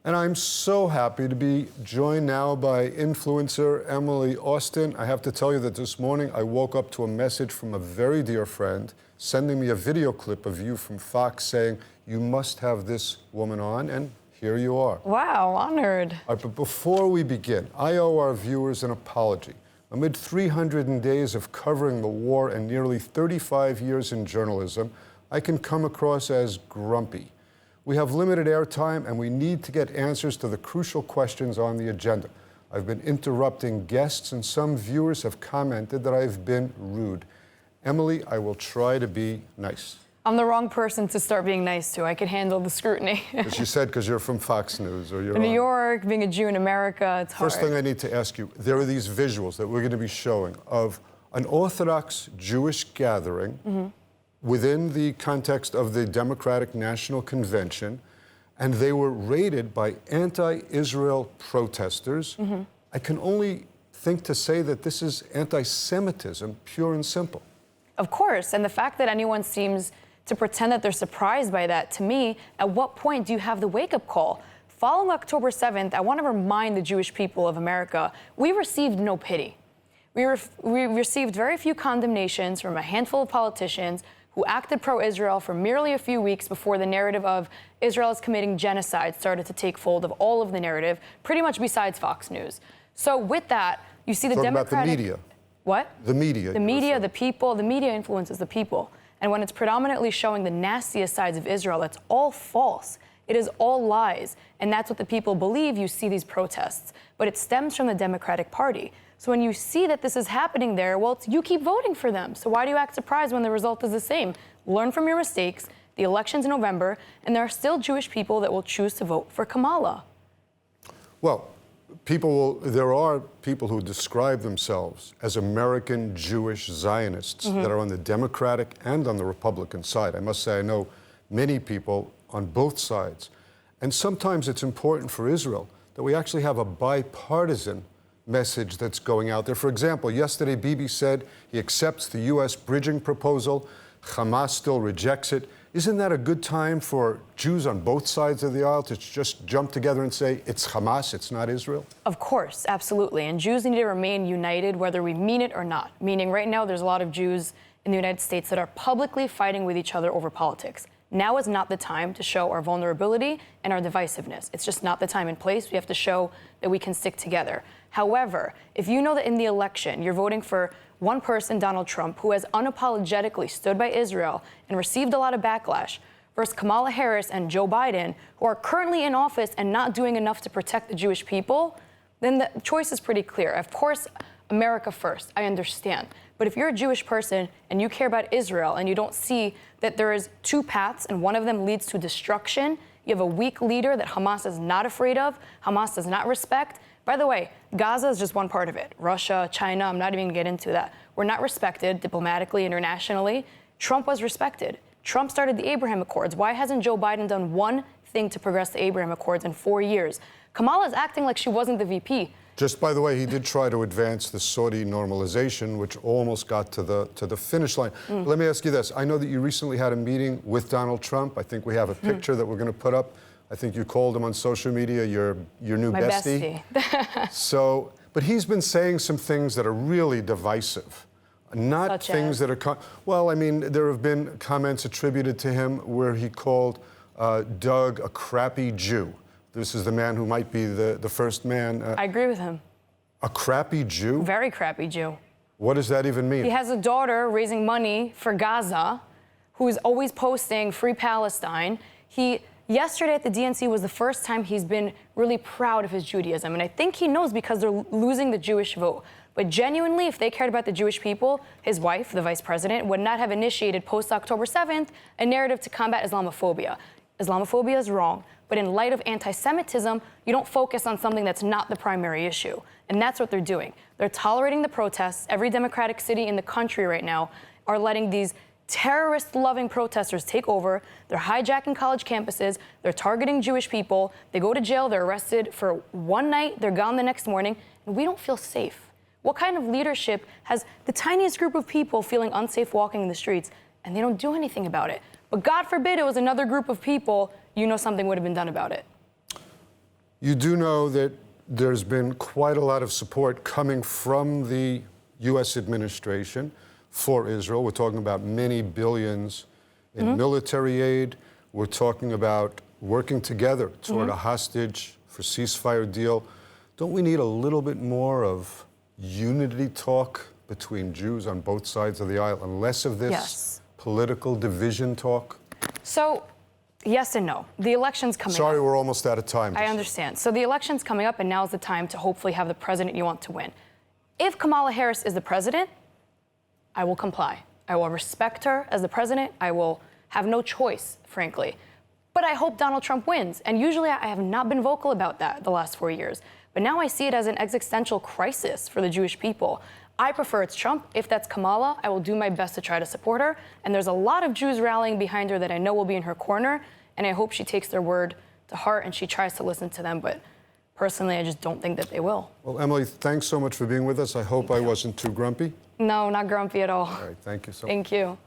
And I'm so happy to be joined now by influencer Emily Austin. I have to tell you that this morning I woke up to a message from a very dear friend sending me a video clip of you from Fox saying, you must have this woman on, and here you are. Wow, honored. But before we begin, I owe our viewers an apology. Amid 300 days of covering the war and nearly 35 years in journalism, I can come across as grumpy. We have limited airtime and we need to get answers to the crucial questions on the agenda. I've been interrupting guests and some viewers have commented that I've been rude. Emily, I will try to be nice. I'm the wrong person to start being nice to. I could handle the scrutiny. As you said, because you're from Fox News or you're in New York, being a Jew in America, it's hard. First thing I need to ask you, there are these visuals that we're going to be showing of an Orthodox Jewish gathering within the context of the Democratic National Convention, and they were raided by anti-Israel protesters. I can only think to say that this is anti-Semitism, pure and simple. Of course, and the fact that anyone seems to pretend that they're surprised by that, to me, at what point do you have the wake-up call? Following October 7th, I want to remind the Jewish people of America, we received no pity. We received very few condemnations from a handful of politicians who acted pro-Israel for merely a few weeks before the narrative of Israel is committing genocide started to take hold of all of the narrative, pretty much besides Fox News. So with that, you see the Democratic... about the media. What? The media. The media, the people, the media influences the people. And when it's predominantly showing the nastiest sides of Israel, that's all false. It is all lies. And that's what the people believe. You see these protests. But it stems from the Democratic Party. So when you see that this is happening there, well, you keep voting for them. So why do you act surprised when the result is the same? Learn from your mistakes. The election's in November, and there are still Jewish people that will choose to vote for Kamala. Well, there are people who describe themselves as American Jewish Zionists that are on the Democratic and on the Republican side. I must say I know many people on both sides. And sometimes it's important for Israel that we actually have a bipartisan message that's going out there. For example, yesterday Bibi said he accepts the U.S. bridging proposal. Hamas still rejects it. Isn't that a good time for Jews on both sides of the aisle to just jump together and say, it's Hamas, it's not Israel? Of course, absolutely. And Jews need to remain united whether we mean it or not. Meaning right now there's a lot of Jews in the United States that are publicly fighting with each other over politics. Now is not the time to show our vulnerability and our divisiveness. It's just not the time and place. We have to show that we can stick together. However, if you know that in the election you're voting for one person, Donald Trump, who has unapologetically stood by Israel and received a lot of backlash, versus Kamala Harris and Joe Biden, who are currently in office and not doing enough to protect the Jewish people, then the choice is pretty clear. Of course, America first, I understand. But if you're a Jewish person and you care about Israel and you don't see that there is two paths and one of them leads to destruction, you have a weak leader that Hamas is not afraid of, Hamas does not respect. By the way, Gaza is just one part of it. Russia, China, I'm not even going to get into that. We're not respected diplomatically, internationally. Trump was respected. Trump started the Abraham Accords. Why hasn't Joe Biden done one thing to progress the Abraham Accords in 4 years? Kamala is acting like she wasn't the VP. Just by the way, he did try to advance the Saudi normalization, which almost got to the finish line. Let me ask you this. I know that you recently had a meeting with Donald Trump. I think we have a picture that we're going to put up. I think you called him on social media your new My bestie. But he's been saying some things that are really divisive. Not Such things as? that are... Well, I mean, there have been comments attributed to him where he called Doug a crappy Jew. This is the man who might be the first man. I agree with him. A crappy Jew? Very crappy Jew. What does that even mean? He has a daughter raising money for Gaza, who's always posting Free Palestine. Yesterday at the DNC was the first time he's been really proud of his Judaism. And I think he knows because they're losing the Jewish vote. But genuinely, if they cared about the Jewish people, his wife, the vice president, would not have initiated post-October 7th a narrative to combat Islamophobia. Islamophobia is wrong. But in light of anti-Semitism, you don't focus on something that's not the primary issue. And that's what they're doing. They're tolerating the protests. Every democratic city in the country right now are letting these terrorist-loving protesters take over. They're hijacking college campuses. They're targeting Jewish people. They go to jail. They're arrested for one night. They're gone the next morning. And we don't feel safe. What kind of leadership has the tiniest group of people feeling unsafe walking in the streets, and they don't do anything about it? But God forbid it was another group of people, you know something would have been done about it. You do know that there's been quite a lot of support coming from the U.S. administration for Israel. We're talking about many billions in military aid. We're talking about working together toward a hostage for ceasefire deal. Don't we need a little bit more of unity talk between Jews on both sides of the aisle and less of this political division talk? So, yes and no. The election's coming up. Sorry, we're almost out of time. I understand. So the election's coming up, and now's the time to hopefully have the president you want to win. If Kamala Harris is the president, I will comply. I will respect her as the president. I will have no choice, frankly. But I hope Donald Trump wins. And usually I have not been vocal about that the last 4 years. But now I see it as an existential crisis for the Jewish people. I prefer it's Trump. If that's Kamala, I will do my best to try to support her. And there's a lot of Jews rallying behind her that I know will be in her corner. And I hope she takes their word to heart and she tries to listen to them. But personally, I just don't think that they will. Well, Emily, thanks so much for being with us. I hope I wasn't too grumpy. No, not grumpy at all. All right, thank you so much. Thank you.